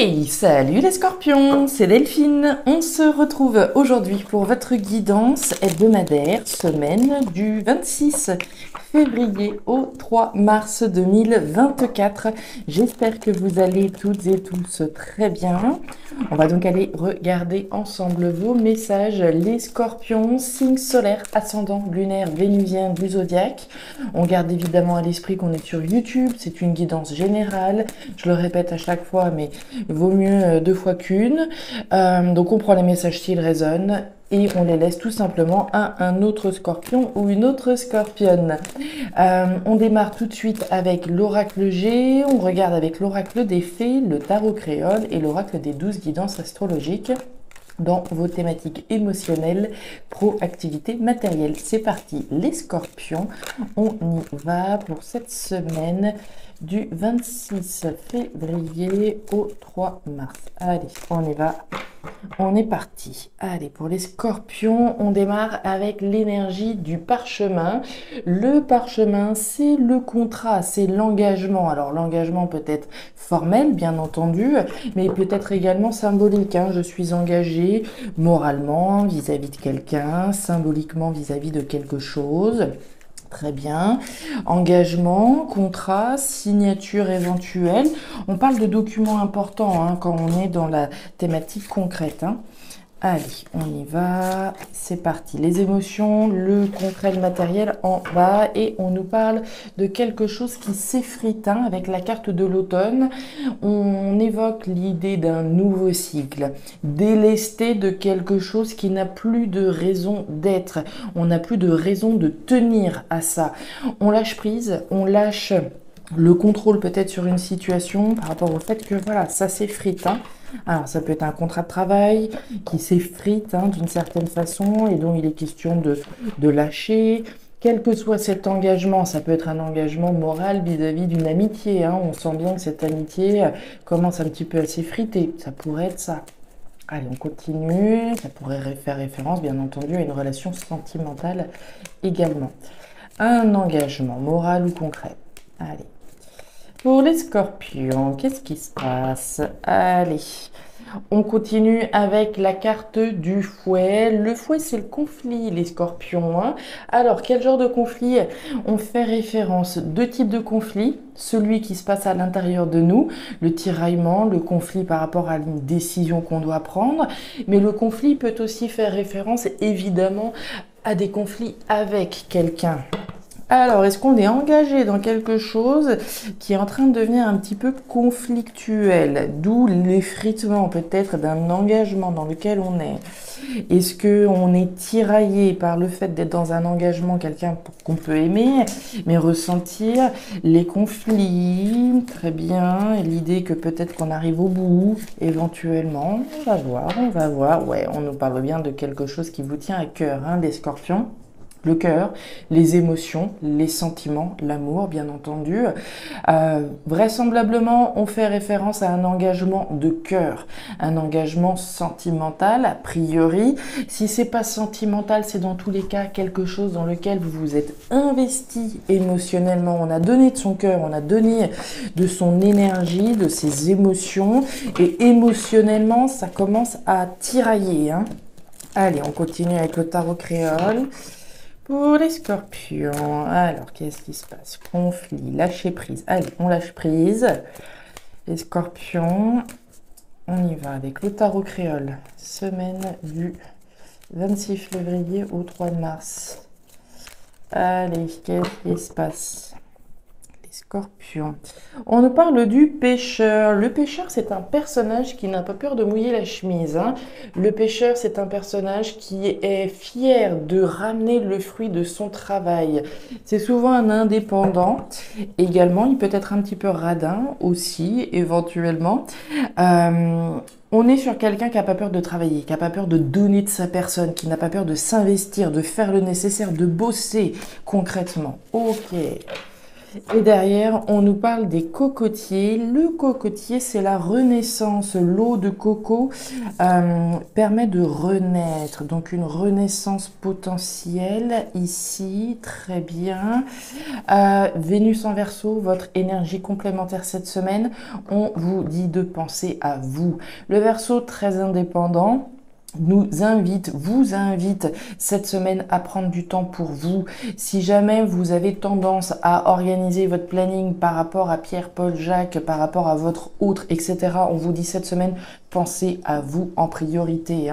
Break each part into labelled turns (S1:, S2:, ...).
S1: Hey, salut les scorpions, c'est Delphine. On se retrouve aujourd'hui pour votre guidance hebdomadaire, semaine du 26 février au 3 mars 2024. J'espère que vous allez toutes et tous très bien. On va donc aller regarder ensemble vos messages, les scorpions, signe solaire, ascendant, lunaire, vénusien du zodiaque. On garde évidemment à l'esprit qu'on est sur YouTube, c'est une guidance générale. Je le répète à chaque fois, mais vaut mieux deux fois qu'une. Donc on prend les messages s'ils résonnent et on les laisse tout simplement à un autre scorpion ou une autre scorpionne. On démarre tout de suite avec l'oracle G, on regarde avec l'oracle des fées, le tarot créole et l'oracle des 12 guidances astrologiques dans vos thématiques émotionnelles, proactivité matérielle. C'est parti les scorpions, on y va pour cette semaine du 26 février au 3 mars. Allez, on y va. On est parti. Allez, pour les scorpions, on démarre avec l'énergie du parchemin. Le parchemin, c'est le contrat, c'est l'engagement. Alors, l'engagement peut être formel, bien entendu, mais peut-être également symbolique. Je suis engagée moralement vis-à-vis de quelqu'un, symboliquement vis-à-vis de quelque chose. Très bien. Engagement, contrat, signature éventuelle. On parle de documents importants quand on est dans la thématique concrète. Allez, on y va. C'est parti. Les émotions, le concret, le matériel en bas. Et on nous parle de quelque chose qui s'effrite avec la carte de l'automne. On évoque l'idée d'un nouveau cycle. Délesté de quelque chose qui n'a plus de raison d'être. On n'a plus de raison de tenir à ça. On lâche prise, on lâche le contrôle peut-être sur une situation par rapport au fait que voilà, ça s'effrite. Alors, ça peut être un contrat de travail qui s'effrite d'une certaine façon et dont il est question de lâcher. Quel que soit cet engagement, ça peut être un engagement moral vis-à-vis d'une amitié. On sent bien que cette amitié commence un petit peu à s'effriter. Ça pourrait être ça. Allez, on continue. Ça pourrait faire référence, bien entendu, à une relation sentimentale également. Un engagement moral ou concret. Allez. Pour les scorpions, qu'est-ce qui se passe? Allez, on continue avec la carte du fouet. Le fouet, c'est le conflit, les scorpions. Alors, quel genre de conflit? On fait référence à deux types de conflits. Celui qui se passe à l'intérieur de nous, le tiraillement, le conflit par rapport à une décision qu'on doit prendre. Mais le conflit peut aussi faire référence, évidemment, à des conflits avec quelqu'un. Alors, est-ce qu'on est engagé dans quelque chose qui est en train de devenir un petit peu conflictuel, d'où l'effritement peut-être d'un engagement dans lequel on est? Est-ce qu'on est tiraillé par le fait d'être dans un engagement, quelqu'un qu'on peut aimer, mais ressentir les conflits? Très bien, l'idée que peut-être qu'on arrive au bout, éventuellement, on va voir. Ouais, on nous parle bien de quelque chose qui vous tient à cœur, les scorpions. Le cœur, les émotions, les sentiments, l'amour, bien entendu. Vraisemblablement, on fait référence à un engagement de cœur, un engagement sentimental, a priori. Si c'est pas sentimental, c'est dans tous les cas quelque chose dans lequel vous vous êtes investi émotionnellement. On a donné de son cœur, on a donné de son énergie, de ses émotions. Et émotionnellement, ça commence à tirailler. Allez, on continue avec le tarot créole. Pour les scorpions, alors qu'est-ce qui se passe? Conflit, lâcher prise. Allez, on lâche prise. Les scorpions, on y va avec le tarot créole. Semaine du 26 février au 3 mars. Allez, qu'est-ce qui se passe? Scorpion. On nous parle du pêcheur. Le pêcheur, c'est un personnage qui n'a pas peur de mouiller la chemise. Le pêcheur, c'est un personnage qui est fier de ramener le fruit de son travail. C'est souvent un indépendant. Également, il peut être un petit peu radin aussi, éventuellement. On est sur quelqu'un qui n'a pas peur de travailler, qui n'a pas peur de donner de sa personne, qui n'a pas peur de s'investir, de faire le nécessaire, de bosser concrètement. Ok. Et derrière, on nous parle des cocotiers. Le cocotier, c'est la renaissance. L'eau de coco permet de renaître. Donc une renaissance potentielle ici, très bien. Vénus en Verseau, votre énergie complémentaire cette semaine, on vous dit de penser à vous. Le Verseau, très indépendant, vous invite cette semaine à prendre du temps pour vous. Si jamais vous avez tendance à organiser votre planning par rapport à Pierre, Paul, Jacques, par rapport à votre autre, etc., on vous dit cette semaine, pensez à vous en priorité.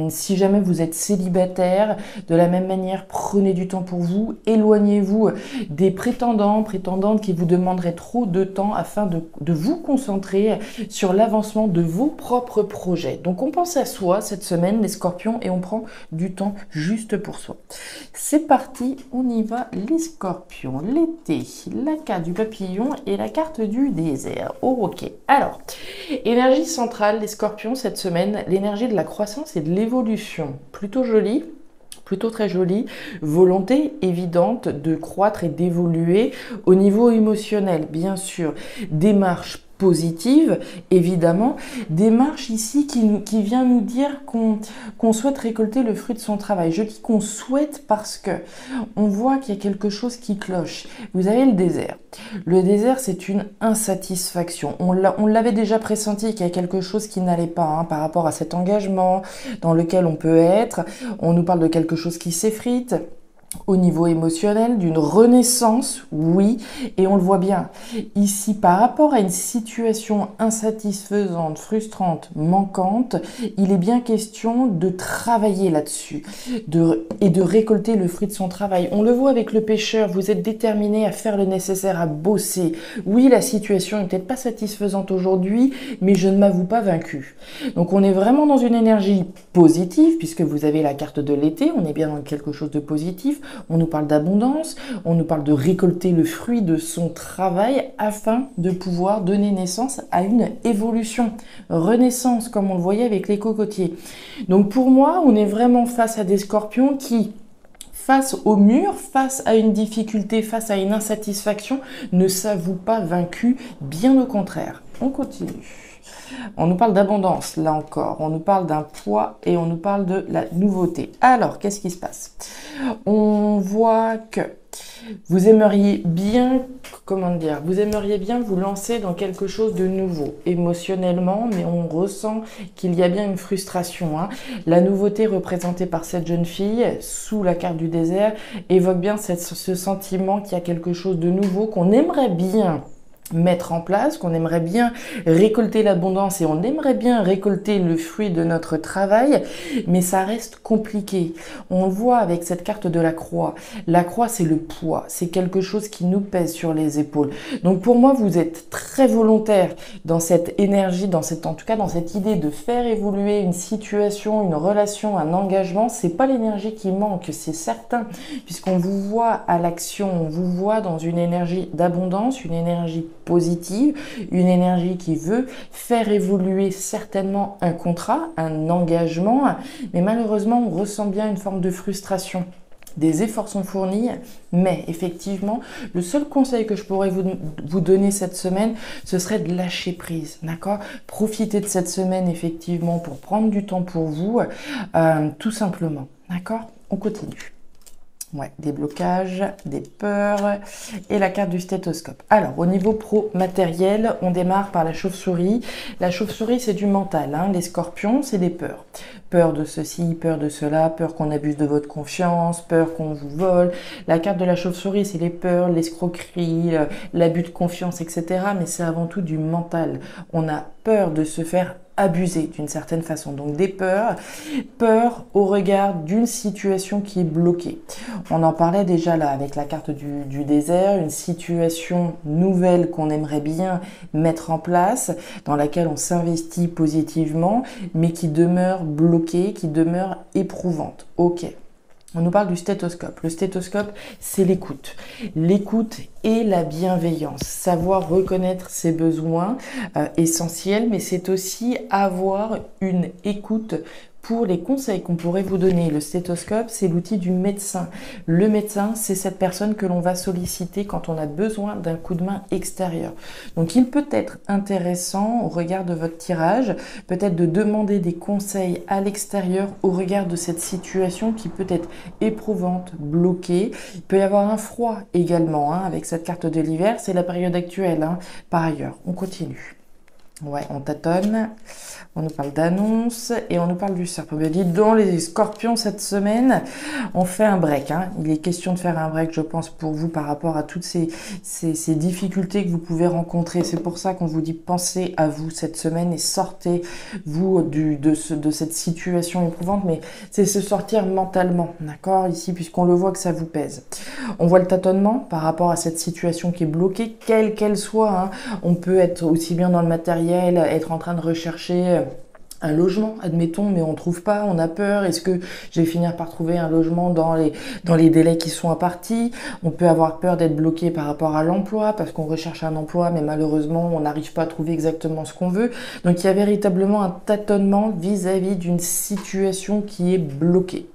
S1: Si jamais vous êtes célibataire, de la même manière, prenez du temps pour vous, éloignez-vous des prétendantes qui vous demanderaient trop de temps afin de vous concentrer sur l'avancement de vos propres projets. Donc on pense à soi cette semaine, les scorpions, et on prend du temps juste pour soi. C'est parti, on y va les scorpions. L'été, la carte du papillon et la carte du désert. Oh, ok. Alors, énergie centrale, les scorpions cette semaine, l'énergie de la croissance et de l'évolution. Plutôt jolie. Plutôt très jolie, volonté évidente de croître et d'évoluer au niveau émotionnel, bien sûr. Démarche positive, évidemment. Démarche ici qui vient nous dire qu'on souhaite récolter le fruit de son travail. Je dis qu'on souhaite parce que on voit qu'il y a quelque chose qui cloche. Vous avez le désert. Le désert, c'est une insatisfaction. On l'avait déjà pressenti qu'il y a quelque chose qui n'allait pas par rapport à cet engagement dans lequel on peut être. On nous parle de quelque chose qui s'effrite. Au niveau émotionnel, d'une renaissance, oui, et on le voit bien. Ici, par rapport à une situation insatisfaisante, frustrante, manquante, il est bien question de travailler là-dessus et de récolter le fruit de son travail. On le voit avec le pêcheur, vous êtes déterminé à faire le nécessaire, à bosser. Oui, la situation n'est peut-être pas satisfaisante aujourd'hui, mais je ne m'avoue pas vaincu. Donc on est vraiment dans une énergie positive, puisque vous avez la carte de l'été, on est bien dans quelque chose de positif. On nous parle d'abondance, on nous parle de récolter le fruit de son travail afin de pouvoir donner naissance à une évolution, renaissance, comme on le voyait avec les cocotiers. Donc pour moi, on est vraiment face à des scorpions qui, face au mur, face à une difficulté, face à une insatisfaction, ne s'avouent pas vaincus, bien au contraire. On continue. On nous parle d'abondance, là encore. On nous parle d'un poids et on nous parle de la nouveauté. Alors, qu'est-ce qui se passe? On voit que vous aimeriez bien, vous aimeriez bien vous lancer dans quelque chose de nouveau, émotionnellement, mais on ressent qu'il y a bien une frustration. La nouveauté représentée par cette jeune fille, sous la carte du désert, évoque bien ce sentiment qu'il y a quelque chose de nouveau, qu'on aimerait bien mettre en place, qu'on aimerait bien récolter l'abondance et on aimerait bien récolter le fruit de notre travail, mais ça reste compliqué. On le voit avec cette carte de la croix. La croix, c'est le poids, c'est quelque chose qui nous pèse sur les épaules. Donc pour moi, vous êtes très volontaire dans cette énergie, en tout cas dans cette idée de faire évoluer une situation, une relation, un engagement. C'est pas l'énergie qui manque, c'est certain, puisqu'on vous voit à l'action, on vous voit dans une énergie d'abondance, une énergie positive, une énergie qui veut faire évoluer certainement un contrat, un engagement, mais malheureusement on ressent bien une forme de frustration. Des efforts sont fournis, mais effectivement, le seul conseil que je pourrais vous donner cette semaine, ce serait de lâcher prise, d'accord? Profitez de cette semaine effectivement pour prendre du temps pour vous, tout simplement, d'accord? On continue. Ouais, des blocages, des peurs et la carte du stéthoscope. Alors, au niveau pro-matériel, on démarre par la chauve-souris. La chauve-souris, c'est du mental. Les scorpions, c'est des peurs. Peur de ceci, peur de cela, peur qu'on abuse de votre confiance, peur qu'on vous vole. La carte de la chauve-souris, c'est les peurs, l'escroquerie, l'abus de confiance, etc. Mais c'est avant tout du mental. On a peur de se faire abuser d'une certaine façon. Donc des peurs au regard d'une situation qui est bloquée. On en parlait déjà là avec la carte du désert, une situation nouvelle qu'on aimerait bien mettre en place, dans laquelle on s'investit positivement, mais qui demeure bloquée, qui demeure éprouvante. Ok. On nous parle du stéthoscope. Le stéthoscope, c'est l'écoute. L'écoute et la bienveillance. Savoir reconnaître ses besoins essentiels, mais c'est aussi avoir une écoute pour les conseils qu'on pourrait vous donner. Le stéthoscope, c'est l'outil du médecin. Le médecin, c'est cette personne que l'on va solliciter quand on a besoin d'un coup de main extérieur. Donc, il peut être intéressant, au regard de votre tirage, peut-être de demander des conseils à l'extérieur au regard de cette situation qui peut être éprouvante, bloquée. Il peut y avoir un froid également, avec cette carte de l'hiver. C'est la période actuelle, par ailleurs. On continue. Ouais, on tâtonne, on nous parle d'annonce et on nous parle du serpent. Mais dites donc, les scorpions, cette semaine, on fait un break. Il est question de faire un break, je pense, pour vous par rapport à toutes ces difficultés que vous pouvez rencontrer. C'est pour ça qu'on vous dit pensez à vous cette semaine et sortez, vous, de cette situation éprouvante. Mais c'est se sortir mentalement, d'accord, ici, puisqu'on le voit que ça vous pèse. On voit le tâtonnement par rapport à cette situation qui est bloquée, quelle qu'elle soit. On peut être aussi bien dans le matériel, être en train de rechercher un logement, admettons, mais on trouve pas, on a peur. Est-ce que je vais finir par trouver un logement dans les délais qui sont impartis? On peut avoir peur d'être bloqué par rapport à l'emploi parce qu'on recherche un emploi, mais malheureusement, on n'arrive pas à trouver exactement ce qu'on veut. Donc, il y a véritablement un tâtonnement vis-à-vis d'une situation qui est bloquée.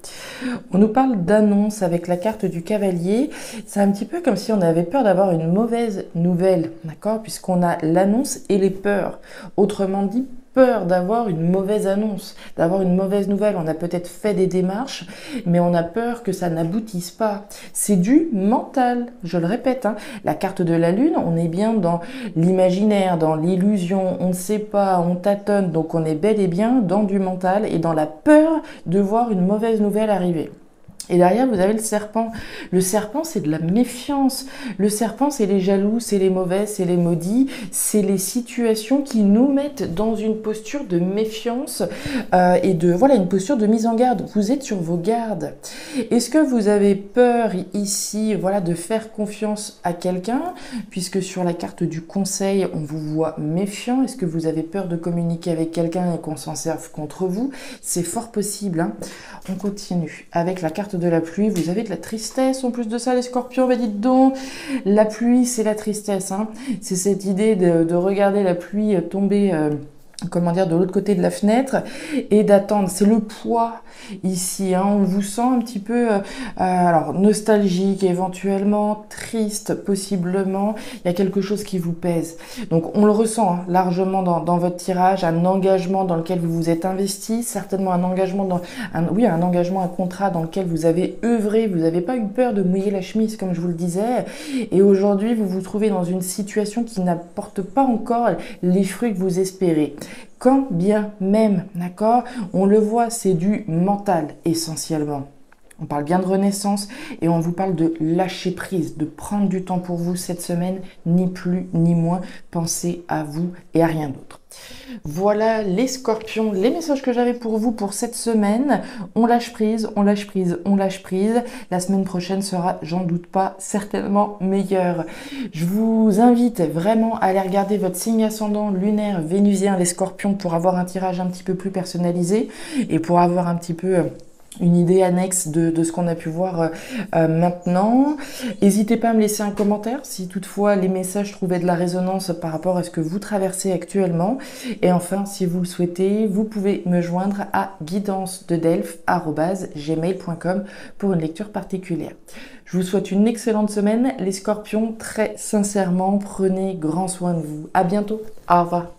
S1: On nous parle d'annonce avec la carte du cavalier. C'est un petit peu comme si on avait peur d'avoir une mauvaise nouvelle, d'accord? Puisqu'on a l'annonce et les peurs. Autrement dit, peur d'avoir une mauvaise annonce, d'avoir une mauvaise nouvelle. On a peut-être fait des démarches, mais on a peur que ça n'aboutisse pas. C'est du mental, je le répète. La carte de la lune, on est bien dans l'imaginaire, dans l'illusion, on ne sait pas, on tâtonne, donc on est bel et bien dans du mental et dans la peur de voir une mauvaise nouvelle arriver. Et derrière, vous avez le serpent. Le serpent, c'est de la méfiance. Le serpent, c'est les jaloux, c'est les mauvais, c'est les maudits. C'est les situations qui nous mettent dans une posture de méfiance et une posture de mise en garde. Vous êtes sur vos gardes. Est-ce que vous avez peur ici, de faire confiance à quelqu'un? Puisque sur la carte du conseil, on vous voit méfiant. Est-ce que vous avez peur de communiquer avec quelqu'un et qu'on s'en serve contre vous? C'est fort possible. On continue avec la carte de la pluie. Vous avez de la tristesse en plus de ça, les scorpions. Mais dites donc, la pluie, c'est la tristesse. C'est cette idée de regarder la pluie tomber de l'autre côté de la fenêtre et d'attendre. C'est le poids ici. On vous sent un petit peu nostalgique, éventuellement triste, possiblement. Il y a quelque chose qui vous pèse. Donc on le ressent largement dans votre tirage, un engagement dans lequel vous vous êtes investi, certainement un engagement un contrat dans lequel vous avez œuvré. Vous n'avez pas eu peur de mouiller la chemise, comme je vous le disais. Et aujourd'hui, vous vous trouvez dans une situation qui n'apporte pas encore les fruits que vous espérez. Quand bien même, d'accord, on le voit, c'est du mental essentiellement. On parle bien de renaissance et on vous parle de lâcher prise, de prendre du temps pour vous cette semaine, ni plus ni moins. Pensez à vous et à rien d'autre. Voilà les scorpions, les messages que j'avais pour vous pour cette semaine. On lâche prise, on lâche prise, on lâche prise. La semaine prochaine sera, j'en doute pas, certainement meilleure. Je vous invite vraiment à aller regarder votre signe ascendant lunaire vénusien, les scorpions, pour avoir un tirage un petit peu plus personnalisé et pour avoir un petit peu une idée annexe de ce qu'on a pu voir maintenant. N'hésitez pas à me laisser un commentaire si toutefois les messages trouvaient de la résonance par rapport à ce que vous traversez actuellement. Et enfin, si vous le souhaitez, vous pouvez me joindre à guidancededelphes@gmail.com pour une lecture particulière. Je vous souhaite une excellente semaine, les scorpions. Très sincèrement, prenez grand soin de vous. À bientôt. Au revoir.